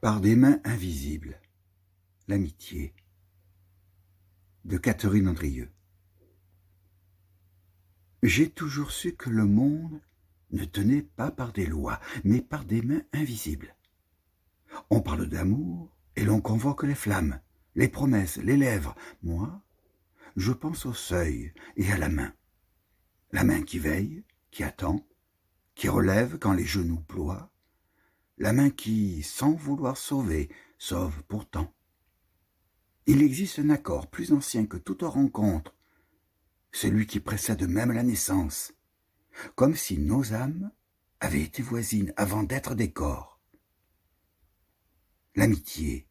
Par des mains invisibles, l'amitié de Catherine Andrieux. J'ai toujours su que le monde ne tenait pas par des lois, mais par des mains invisibles. On parle d'amour et l'on convoque les flammes, les promesses, les lèvres. Moi, je pense au seuil et à la main. La main qui veille, qui attend, qui relève quand les genoux ploient. La main qui, sans vouloir sauver, sauve pourtant. Il existe un accord plus ancien que toute rencontre, celui qui précède même la naissance, comme si nos âmes avaient été voisines avant d'être des corps. L'amitié,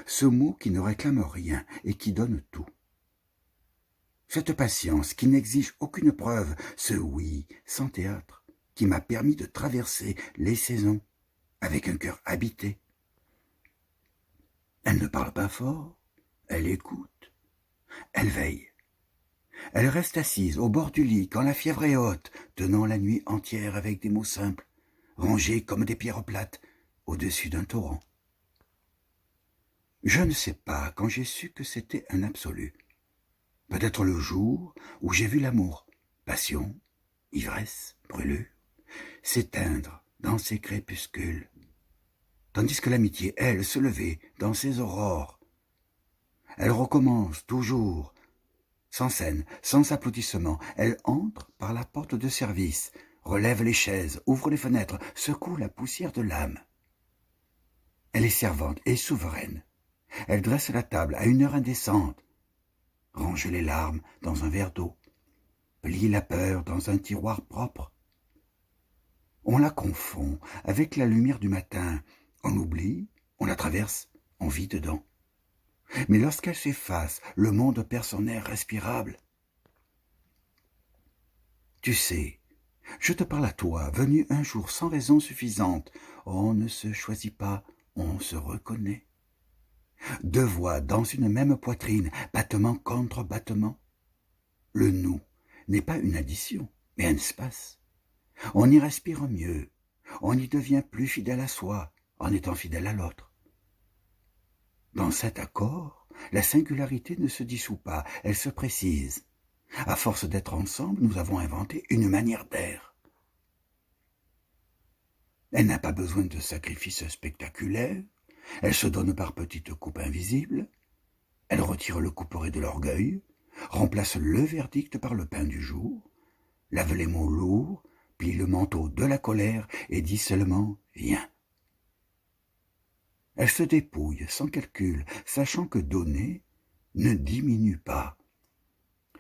ce mot qui ne réclame rien et qui donne tout. Cette patience qui n'exige aucune preuve, ce oui sans théâtre, qui m'a permis de traverser les saisons avec un cœur habité. Elle ne parle pas fort, elle écoute, elle veille. Elle reste assise au bord du lit quand la fièvre est haute, tenant la nuit entière avec des mots simples, rangés comme des pierres plates au-dessus d'un torrent. Je ne sais pas quand j'ai su que c'était un absolu. Peut-être le jour où j'ai vu l'amour, passion, ivresse, brûlure, s'éteindre dans ses crépuscules, tandis que l'amitié, elle, se levait dans ses aurores. Elle recommence toujours, sans scène, sans applaudissement. Elle entre par la porte de service, relève les chaises, ouvre les fenêtres, secoue la poussière de l'âme. Elle est servante et souveraine. Elle dresse la table à une heure indécente, range les larmes dans un verre d'eau, plie la peur dans un tiroir propre. On la confond avec la lumière du matin. On oublie, on la traverse, on vit dedans. Mais lorsqu'elle s'efface, le monde perd son air respirable. Tu sais, je te parle à toi, venu un jour sans raison suffisante. On ne se choisit pas, on se reconnaît. Deux voix dans une même poitrine, battement contre battement. Le nous n'est pas une addition, mais un espace. On y respire mieux, on y devient plus fidèle à soi, en étant fidèle à l'autre. Dans cet accord, la singularité ne se dissout pas, elle se précise. À force d'être ensemble, nous avons inventé une manière d'être. Elle n'a pas besoin de sacrifices spectaculaires, elle se donne par petites coupes invisibles, elle retire le couperet de l'orgueil, remplace le verdict par le pain du jour, lave les mots lourds, plie le manteau de la colère et dit seulement « viens ». Elle se dépouille sans calcul, sachant que donner ne diminue pas.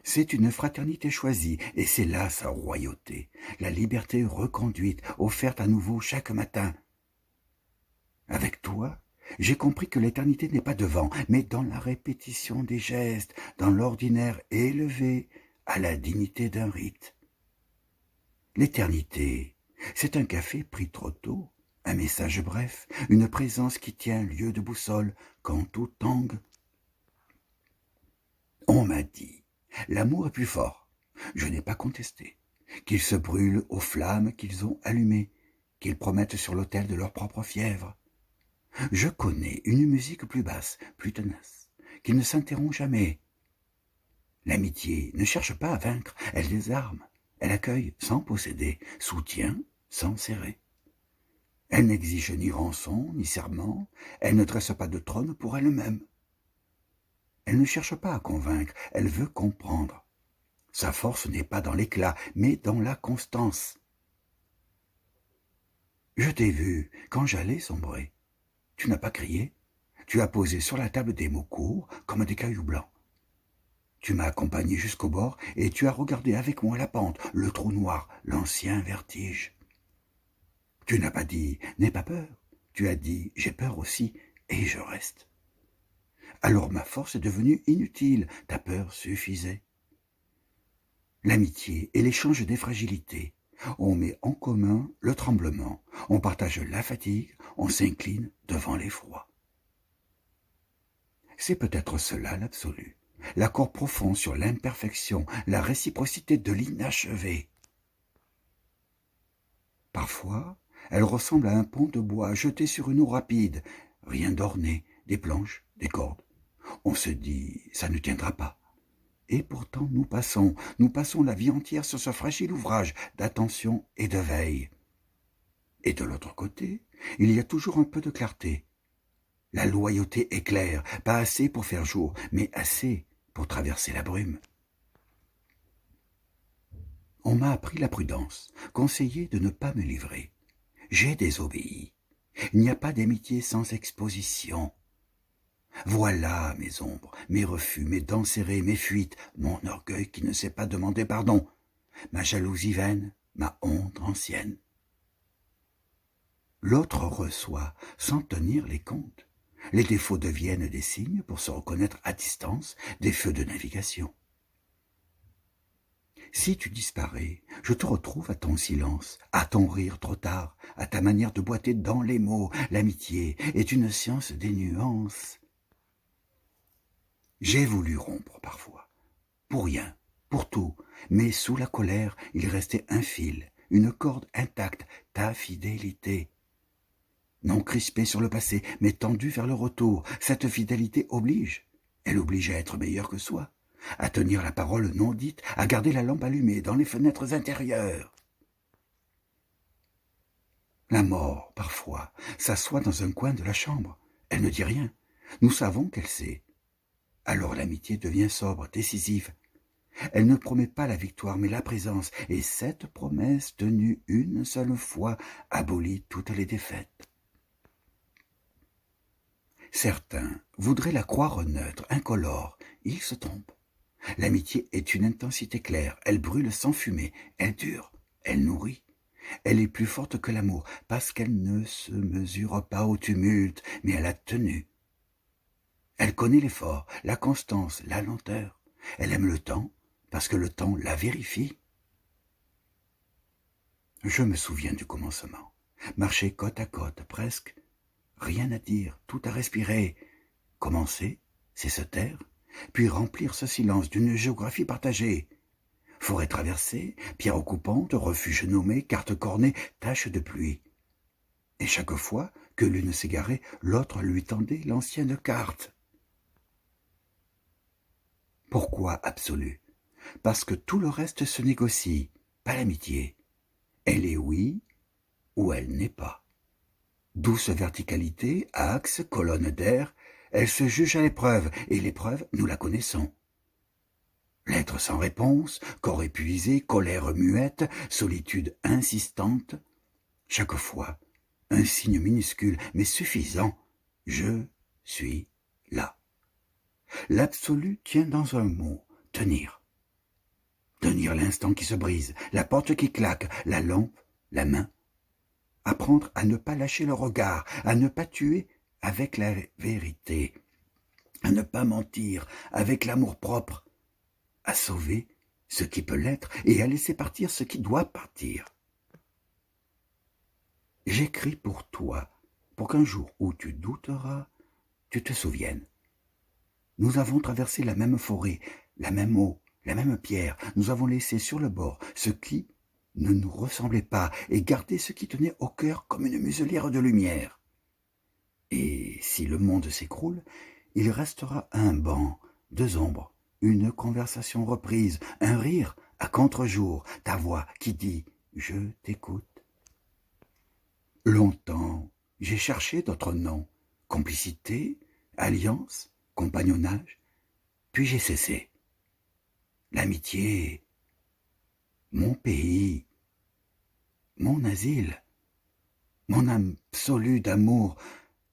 C'est une fraternité choisie, et c'est là sa royauté, la liberté reconduite, offerte à nouveau chaque matin. Avec toi, j'ai compris que l'éternité n'est pas devant, mais dans la répétition des gestes, dans l'ordinaire élevé à la dignité d'un rite. L'éternité, c'est un café pris trop tôt, un message bref, une présence qui tient lieu de boussole quand tout tangue. On m'a dit, l'amour est plus fort. Je n'ai pas contesté. Qu'ils se brûlent aux flammes qu'ils ont allumées, qu'ils promettent sur l'autel de leur propre fièvre. Je connais une musique plus basse, plus tenace, qui ne s'interrompt jamais. L'amitié ne cherche pas à vaincre, elle désarme, elle accueille sans posséder, soutient sans serrer. Elle n'exige ni rançon, ni serment, elle ne dresse pas de trône pour elle-même. Elle ne cherche pas à convaincre, elle veut comprendre. Sa force n'est pas dans l'éclat, mais dans la constance. Je t'ai vu quand j'allais sombrer. Tu n'as pas crié, tu as posé sur la table des mots courts comme des cailloux blancs. Tu m'as accompagné jusqu'au bord et tu as regardé avec moi la pente, le trou noir, l'ancien vertige. Tu n'as pas dit « n'aie pas peur », tu as dit « j'ai peur aussi et je reste ». Alors ma force est devenue inutile, ta peur suffisait. L'amitié est l'échange des fragilités. On met en commun le tremblement, on partage la fatigue, on s'incline devant l'effroi. C'est peut-être cela l'absolu, l'accord profond sur l'imperfection, la réciprocité de l'inachevé. Parfois, Elle ressemble à un pont de bois jeté sur une eau rapide. Rien d'orné, des planches, des cordes. On se dit, ça ne tiendra pas. Et pourtant nous passons la vie entière sur ce fragile ouvrage d'attention et de veille. Et de l'autre côté, il y a toujours un peu de clarté. La loyauté éclaire, pas assez pour faire jour, mais assez pour traverser la brume. On m'a appris la prudence, conseillé de ne pas me livrer. J'ai désobéi. Il n'y a pas d'amitié sans exposition. Voilà mes ombres, mes refus, mes dents serrées, mes fuites, mon orgueil qui ne sait pas demander pardon, ma jalousie vaine, ma honte ancienne. L'autre reçoit sans tenir les comptes. Les défauts deviennent des signes pour se reconnaître à distance, des feux de navigation. Si tu disparais, je te retrouve à ton silence, à ton rire trop tard, à ta manière de boiter dans les mots. L'amitié est une science des nuances. J'ai voulu rompre parfois, pour rien, pour tout, mais sous la colère, il restait un fil, une corde intacte, ta fidélité. Non crispée sur le passé, mais tendue vers le retour, cette fidélité oblige. Elle oblige à être meilleure que soi, à tenir la parole non dite, à garder la lampe allumée dans les fenêtres intérieures. La mort, parfois, s'assoit dans un coin de la chambre. Elle ne dit rien. Nous savons qu'elle sait. Alors l'amitié devient sobre, décisive. Elle ne promet pas la victoire, mais la présence, et cette promesse tenue une seule fois abolit toutes les défaites. Certains voudraient la croire neutre, incolore. Ils se trompent. L'amitié est une intensité claire, elle brûle sans fumée, elle dure, elle nourrit. Elle est plus forte que l'amour, parce qu'elle ne se mesure pas au tumulte, mais à la tenue. Elle connaît l'effort, la constance, la lenteur. Elle aime le temps, parce que le temps la vérifie. Je me souviens du commencement. Marcher côte à côte, presque. Rien à dire, tout à respirer. Commencer, c'est se taire, puis remplir ce silence d'une géographie partagée. Forêt traversée, pierre occupante, refuge nommé, carte cornée, tache de pluie. Et chaque fois que l'une s'égarait, l'autre lui tendait l'ancienne carte. Pourquoi absolu? Parce que tout le reste se négocie, pas l'amitié. Elle est oui ou elle n'est pas. Douce verticalité, axe, colonne d'air, elle se juge à l'épreuve, et l'épreuve, nous la connaissons. Lettre sans réponse, corps épuisé, colère muette, solitude insistante. Chaque fois, un signe minuscule, mais suffisant. Je suis là. L'absolu tient dans un mot, tenir. Tenir l'instant qui se brise, la porte qui claque, la lampe, la main. Apprendre à ne pas lâcher le regard, à ne pas tuer avec la vérité, à ne pas mentir avec l'amour-propre, à sauver ce qui peut l'être et à laisser partir ce qui doit partir. J'écris pour toi, pour qu'un jour où tu douteras, tu te souviennes. Nous avons traversé la même forêt, la même eau, la même pierre. Nous avons laissé sur le bord ce qui ne nous ressemblait pas et gardé ce qui tenait au cœur comme une muselière de lumière. Et si le monde s'écroule, il restera un banc, deux ombres, une conversation reprise, un rire à contre-jour, ta voix qui dit « Je t'écoute ». Longtemps, j'ai cherché d'autres noms, complicité, alliance, compagnonnage, puis j'ai cessé. L'amitié, mon pays, mon asile, mon absolu d'amour,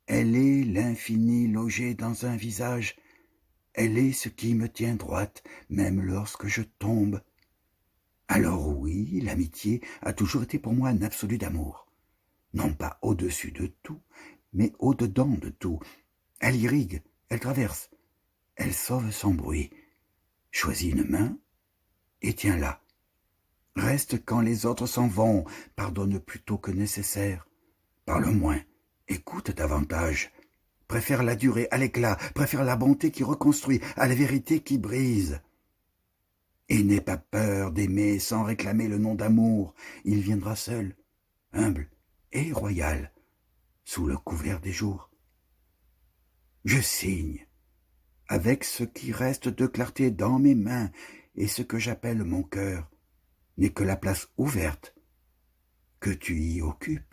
elle est l'infini logé dans un visage, elle est ce qui me tient droite, même lorsque je tombe. Alors oui, l'amitié a toujours été pour moi un absolu d'amour. Non pas au-dessus de tout, mais au-dedans de tout. Elle irrigue, elle traverse, elle sauve sans bruit. Choisis une main et tiens-la. Reste quand les autres s'en vont, pardonne plutôt que nécessaire. Parle moins, écoute davantage. Préfère la durée à l'éclat, préfère la bonté qui reconstruit à la vérité qui brise. Et n'aie pas peur d'aimer sans réclamer le nom d'amour. Il viendra seul, humble, et royale, sous le couvert des jours. Je signe, avec ce qui reste de clarté dans mes mains, et ce que j'appelle mon cœur n'est que la place ouverte que tu y occupes.